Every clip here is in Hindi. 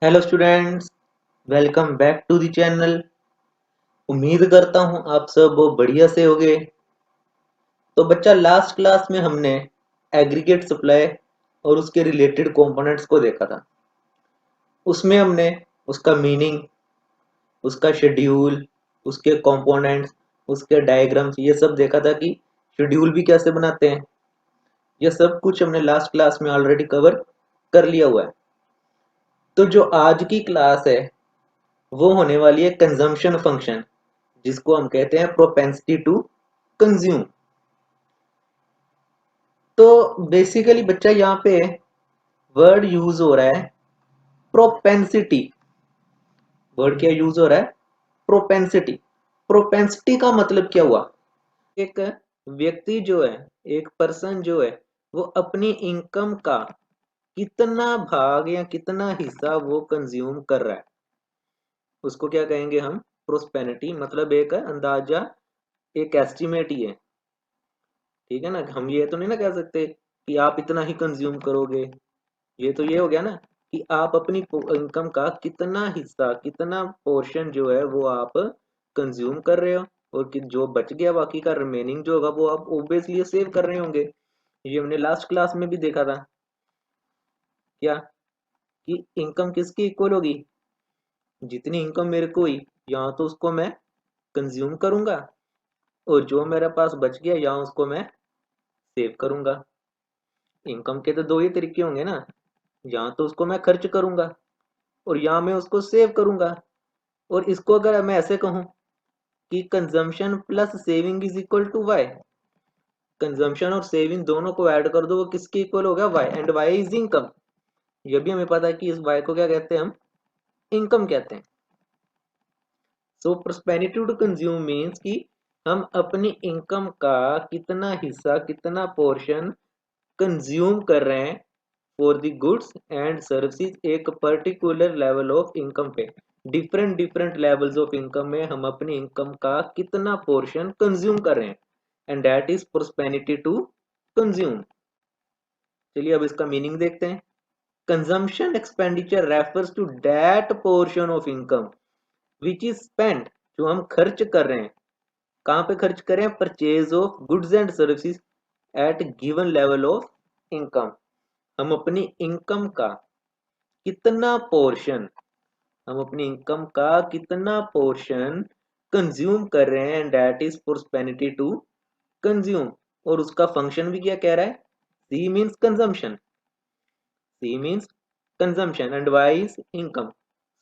Hello students, welcome back to the channel. उम्मीद करता हूँ आप सब बढ़िया से होगे। तो बच्चा, लास्ट क्लास में हमने एग्रीगेट सप्लाई और उसके रिलेटेड कंपोनेंट्स को देखा था। उसमें हमने उसका मीनिंग, उसका शेड्यूल, उसके कंपोनेंट्स, उसके डायग्राम्स, ये सब देखा था कि शेड्यूल भी कैसे बनाते हैं। ये सब कुछ हमने लास्ट क्लास में ऑलरेडी कवर कर लिया हुआ है। तो जो आज की क्लास है वो होने वाली है कंजम्पशन फंक्शन, जिसको हम कहते हैं प्रोपेंसिटी टू कंज्यूम। तो बेसिकली बच्चा, यहाँ पे वर्ड यूज हो रहा है प्रोपेंसिटी। वर्ड क्या यूज हो रहा है? प्रोपेंसिटी। प्रोपेंसिटी का मतलब क्या हुआ? एक व्यक्ति जो है, एक पर्सन जो है, वो अपनी इनकम का कितना भाग या कितना हिस्सा वो कंज्यूम कर रहा है, उसको क्या कहेंगे हम? प्रोस्पेनिटी। मतलब एक अंदाजा, एक एस्टिमेट ही है। ठीक है ना? हम ये तो नहीं ना कह सकते कि आप इतना ही कंज्यूम करोगे। ये तो ये हो गया ना कि आप अपनी इनकम का कितना हिस्सा, कितना पोर्शन जो है वो आप कंज्यूम कर रहे हो, और कि जो बच गया बाकी का रिमेनिंग जो होगा वो आप ऑब्वियसली सेव कर रहे होंगे। ये हमने लास्ट क्लास में भी देखा था क्या, कि इनकम किसकी इक्वल होगी? जितनी इनकम मेरे को हुई, यहाँ तो उसको मैं कंज्यूम करूंगा, और जो मेरे पास बच गया यहाँ उसको मैं सेव करूंगा। इनकम के तो दो ही तरीके होंगे ना, यहाँ तो उसको मैं खर्च करूंगा और यहाँ मैं उसको सेव करूंगा। और इसको अगर मैं ऐसे कहूँ कि consumption plus saving is equal to Y, consumption और सेविंग दोनों को ऐड कर दो, वो किसके इक्वल होगा? Y. And Y is income. ये भी हमें पता है कि इस वाई को क्या कहते हैं हम? इनकम कहते हैं। सो प्रोस्पेरिटी टू कंज्यूम मीन्स कि हम अपनी इनकम का कितना हिस्सा, कितना पोर्शन कंज्यूम कर रहे हैं for the goods and services, एक पर्टिकुलर लेवल ऑफ इनकम पे। Different different levels of income में हम अपनी इनकम का कितना पोर्शन कंज्यूम कर रहे हैं, and that is prosperity to consume. चलिए अब इसका मीनिंग देखते हैं। Consumption expenditure refers to that portion of income which is spent, जो हम खर्च कर रहे हैं। कहाँ पे खर्च करें? Purchase of goods and services at given level of income. हम अपनी इनकम का कितना पोर्शन, हम अपनी इनकम का कितना पोर्शन कंज्यूम कर रहे हैं, and that is prosperity to consume. और उसका फंक्शन भी क्या कह रहा है? C means consumption, C means consumption and Y is income.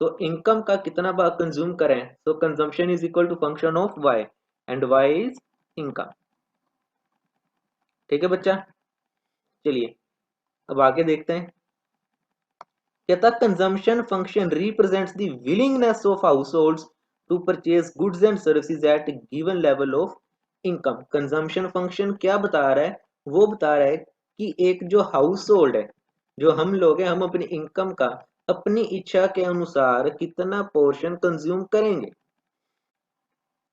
So income का कितना भाग कंज्यूम करें, so consumption is equal to function of Y, and Y is income. ठीक है बच्चा? चलिए अब आगे देखते हैं। कहता consumption function represents the willingness of households to purchase goods and services at given level of income. Consumption function क्या बता रहा है? वो बता रहा है कि एक जो हाउस होल्ड है, जो हम लोग हैं, हम अपनी इनकम का अपनी इच्छा के अनुसार कितना पोर्शन कंज्यूम करेंगे।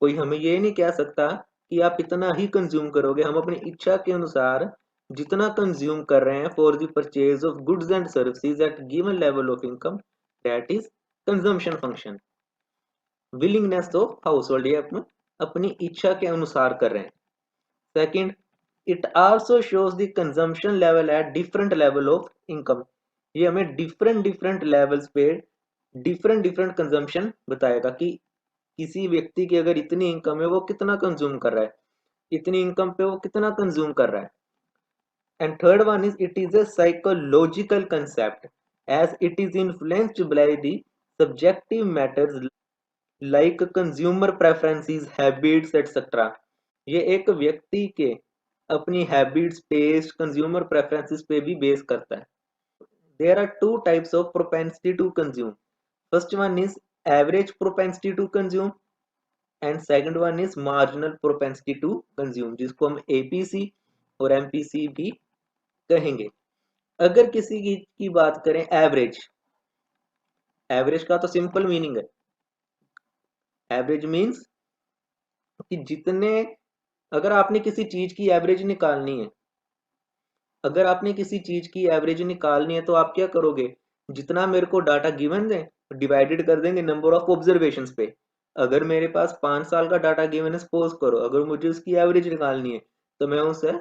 कोई हमें ये नहीं कह सकता कि आप इतना ही कंज्यूम करोगे। हम अपनी इच्छा के अनुसार जितना कंज्यूम कर रहे हैं for the purchase of goods and services at given level of income, that is consumption function. Willingness of house hold, ये अपनी इच्छा के अनुसार कर रहे हैं। Second, it also shows the consumption level at different level of income. ये हमें डिफरेंट डिफरेंट लेवल्स पे डिफरेंट डिफरेंट कंजम्पशन बताएगा कि किसी व्यक्ति की अगर इतनी इनकम है वो कितना कंज्यूम कर रहा है, इतनी इनकम पे वो कितना कंज्यूम कर रहा है। And third one is it is a psychological concept as it is influenced by the subjective matters like consumer preferences, habits etc. ये एक व्यक्ति के अपनी हैबिट्स, टेस्ट, कंज्यूमर प्रेफरेंसेस पे भी बेस करता है। There are two types of propensity to consume. First one is average propensity to consume, and second one is marginal propensity to consume, जिसको हम एपीसी और एमपीसी भी कहेंगे। अगर किसी की बात करें एवरेज, एवरेज का तो सिंपल मीनिंग है। एवरेज मीन्स कि जितने, अगर आपने किसी चीज की एवरेज निकालनी है, अगर आपने किसी चीज की एवरेज निकालनी है तो आप क्या करोगे? जितना मेरे को डाटा गिवन है डिवाइडेड कर देंगे नंबर ऑफ ऑब्जर्वेशंस पे। अगर मेरे पास 5 साल का डाटा गिवन है, सपोज करो, अगर मुझे उसकी एवरेज निकालनी है तो मैं उसे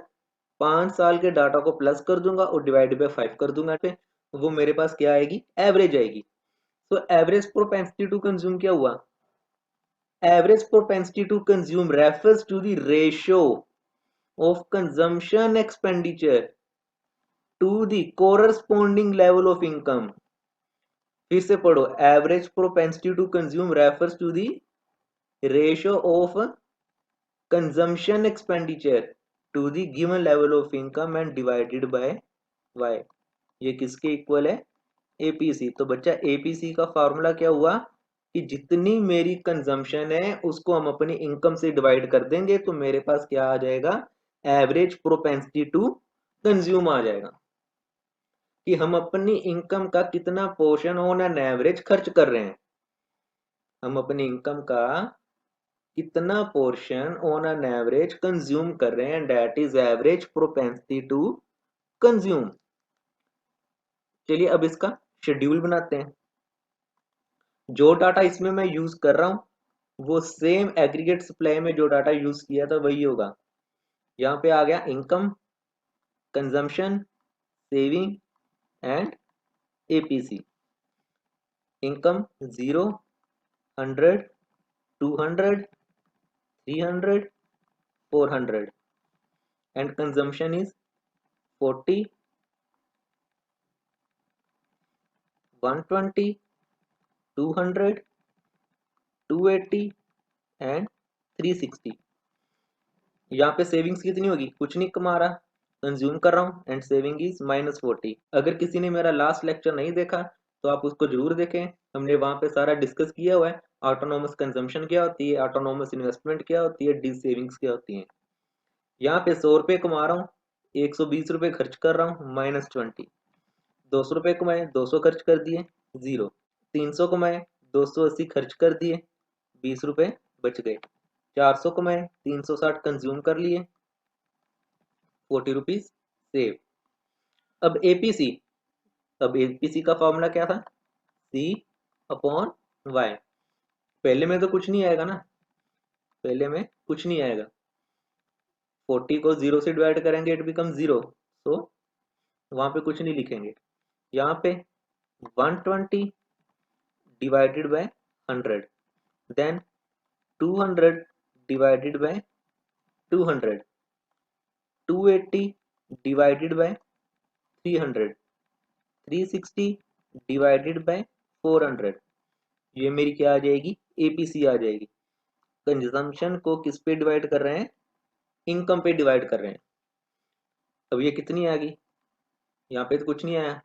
5 साल के डाटा को प्लस कर दूंगा और डिवाइड बाय 5 कर दूंगा पे, वो मेरे पास क्या आएगी, एवरेज आएगी। तो एवरेज प्रोपेंसिटी टू कंज्यूम क्या हुआ, average propensity to consume refers to the ratio of consumption expenditure to the corresponding level of income. फिर से पढ़ो, average propensity to consume refers to the ratio of consumption expenditure to the given level of income and divided by Y. ये किसके इक्वल है, एपीसी। तो बच्चा एपीसी का फॉर्मूला क्या हुआ कि जितनी मेरी कंजम्पशन है उसको हम अपनी इनकम से डिवाइड कर देंगे तो मेरे पास क्या आ जाएगा, एवरेज प्रोपेंसिटी टू कंज्यूम आ जाएगा, कि हम अपनी इनकम का कितना पोर्शन ऑन एन एवरेज खर्च कर रहे हैं। हम अपनी इनकम का कितना portion on an average consume कर रहे हैं, that is average propensity to consume. चलिए अब इसका शेड्यूल बनाते हैं। जो डाटा इसमें मैं यूज कर रहा हूं वो सेम एग्रीगेट सप्लाई में जो डाटा यूज किया था वही होगा। यहाँ पे आ गया income, consumption, saving and APC. Income 0, 100, 200, 300, 400 and consumption is 40, 120, 200, 280 and 360। यहाँ पे सेविंग्स कितनी होगी, कुछ नहीं कमा रहा, कंज्यूम कर रहा हूँ एंड सेविंग इज -40। अगर किसी ने मेरा लास्ट लेक्चर नहीं देखा तो आप उसको जरूर देखें, हमने वहां पे सारा डिस्कस किया हुआ है। ऑटोनोमस कंजम्पशन क्या होती है, ऑटोनोमस इन्वेस्टमेंट क्या होती है, डी सेविंग्स क्या होती है। यहाँ पे 100 रुपये कमा रहा हूँ, 120 रुपये खर्च कर रहा हूँ, -20। 200 रुपये कमाए, 200 खर्च कर दिए, 0। 300 कमाए, 280 खर्च कर दिए, 20 रुपये बच गए। 400 कमाए, 360 कंज्यूम कर लिए, 40 रुपीज सेव। अब एपीसी, अब एपीसी का फॉर्मूला क्या था, सी अपॉन वाई। पहले में तो कुछ नहीं आएगा ना, पहले में कुछ नहीं आएगा। 40 को 0 से डिवाइड करेंगे इट बिकम 0, सो वहां पे कुछ नहीं लिखेंगे। यहाँ पे 120 divided by 100, then 200 divided by 200, 280 divided by 300, 360 divided by 400। ये मेरी क्या आ जाएगी, एपीसी आ जाएगी। कंजम्पशन को किस पे डिवाइड कर रहे हैं, इनकम पे डिवाइड कर रहे हैं। अब ये कितनी आ गई, यहाँ पे तो कुछ नहीं आया,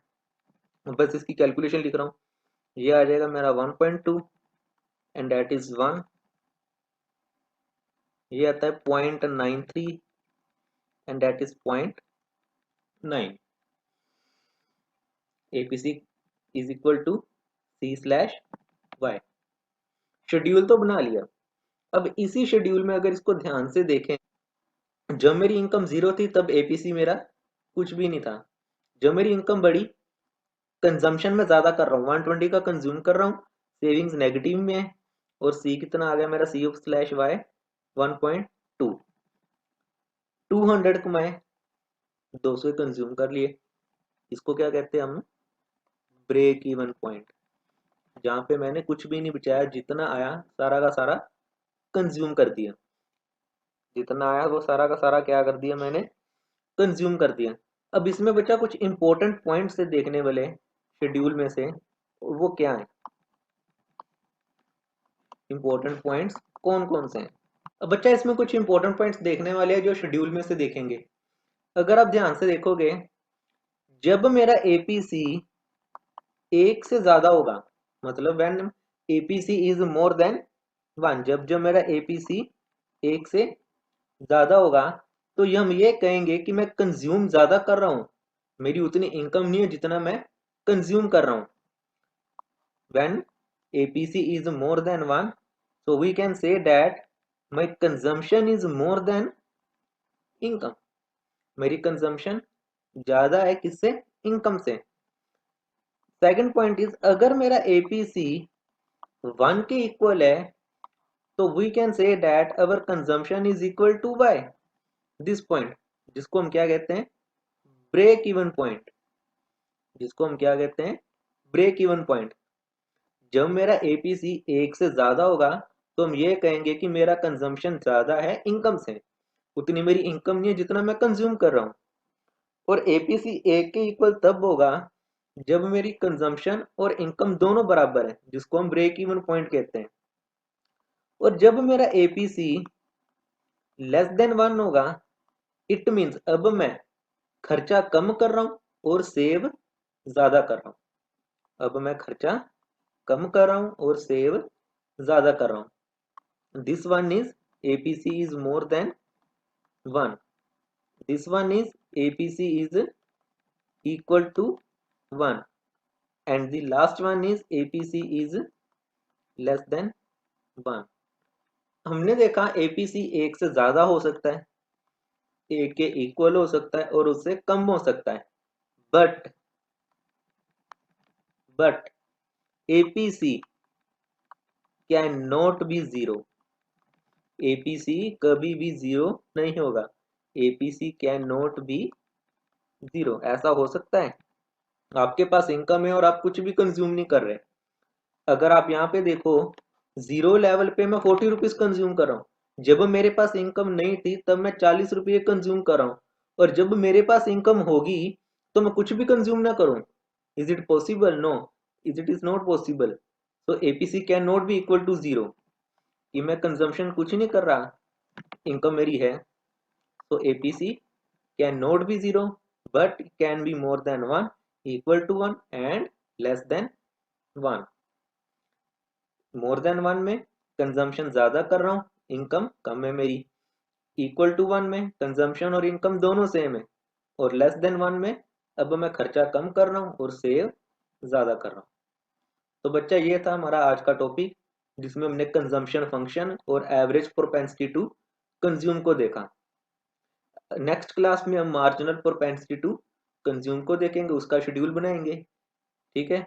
बस इसकी कैलकुलेशन लिख रहा हूँ। ये आ जाएगा मेरा 1.2 एंड दैट इज 1। ये आता है 0.93 and that is 0.9। APC is equal to C/Y। Schedule तो बना लिया। अब इसी शेड्यूल में अगर इसको ध्यान से देखें, जब मेरी इनकम 0 थी तब एपीसी मेरा कुछ भी नहीं था। जब मेरी इनकम बढ़ी, कंजम्पशन में ज्यादा कर रहा हूँ, 120 का कंज्यूम कर रहा हूँ, सेविंग्स नेगेटिव में है, और सी कितना आ गया मेरा, C/Y 1.2। 200 कमाए, 200 कंज्यूम कर लिए। इसको क्या कहते हैं हम, ब्रेक इवन पॉइंट, जहाँ पे मैंने कुछ भी नहीं बचाया, जितना आया सारा का सारा कंज्यूम कर दिया। जितना आया वो सारा का सारा क्या कर दिया, मैंने कंज्यूम कर दिया। अब इसमें बचा कुछ इंपॉर्टेंट पॉइंट से देखने वाले शेड्यूल में से, वो क्या है, इंपॉर्टेंट पॉइंट्स कौन कौन से हैं। अब बच्चा इसमें कुछ इंपॉर्टेंट पॉइंट्स देखने वाले हैं जो शेड्यूल में से देखेंगे। अगर आप ध्यान से देखोगे, जब मेरा एपीसी 1 से ज्यादा होगा, मतलब when APC is more than 1, जब जब मेरा एपीसी 1 से ज्यादा होगा तो हम ये कहेंगे कि मैं कंज्यूम ज्यादा कर रहा हूं, मेरी उतनी इनकम नहीं है जितना मैं कंज्यूम कर रहा हूं। When APC is more than 1, so we can say that my consumption is more than income। मेरी कंजम्पशन ज्यादा है किससे, इनकम से। सेकंड पॉइंट इज अगर मेरा एपीसी 1 के इक्वल है तो we can say that our consumption is equal to by this point, जिसको हम क्या कहते हैं, ब्रेक इवन पॉइंट, जिसको हम क्या कहते हैं, ब्रेक इवन पॉइंट। जब मेरा एपीसी 1 से ज्यादा होगा तो हम ये कहेंगे कि मेरा कंजम्पशन ज्यादा है इनकम से, उतनी मेरी इनकम नहीं है जितना मैं कंज्यूम कर रहा हूँ। और एपीसी 1 के इक्वल तब होगा जब मेरी कंजम्पशन और इनकम दोनों बराबर है, जिसको हम ब्रेक इवन पॉइंट कहते हैं। और जब मेरा एपीसी लेस देन 1 होगा, इट मीन्स अब मैं खर्चा कम कर रहा हूं और सेव ज्यादा कर रहा हूं। अब मैं खर्चा कम कर रहा हूं और सेव ज्यादा कर रहा हूं। This one is APC is more than 1, this one is APC is equal to 1 and the last one is APC is less than 1। हमने देखा APC 1 से ज्यादा हो सकता है, 1 के इक्वल हो सकता है और उससे कम हो सकता है, but APC can not be zero. APC कभी भी जीरो नहीं होगा। APC can not be zero. ऐसा हो सकता है आपके पास इनकम है और आप कुछ भी कंज्यूम नहीं कर रहे, अगर आप यहाँ पे देखो जीरो लेवल पे मैं 40 रुपीज कंज्यूम कर रहा हूँ, जब मेरे पास इनकम नहीं थी तब मैं 40 रुपये कंज्यूम कर रहा हूँ, और जब मेरे पास इनकम होगी तो मैं कुछ भी कंज्यूम ना करूँ। Is it possible? No, it is not possible. So APC can not be equal to zero, कि मैं कंजम्पशन कुछ नहीं कर रहा, इनकम मेरी है। So APC can not be zero but can be more than 1, equal to 1 and less than 1। More than 1 में कंजम्पशन ज्यादा कर रहा हूँ, इनकम कम है मेरी। इक्वल टू 1 में कंजम्पशन और इनकम दोनों सेम है। और लेस देन 1 में अब मैं खर्चा कम कर रहा हूँ और सेव ज्यादा कर रहा हूँ। तो बच्चा ये था हमारा आज का टॉपिक, जिसमें हमने कंजम्पशन फंक्शन और एवरेज प्रोपेंसिटी टू कंज्यूम को देखा। नेक्स्ट क्लास में हम मार्जिनल प्रोपेंसिटी टू कंज्यूम को देखेंगे, उसका शेड्यूल बनाएंगे। ठीक है,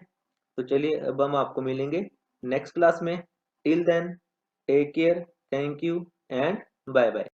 तो चलिए अब हम आपको मिलेंगे नेक्स्ट क्लास में। Till then take care, thank you and bye bye.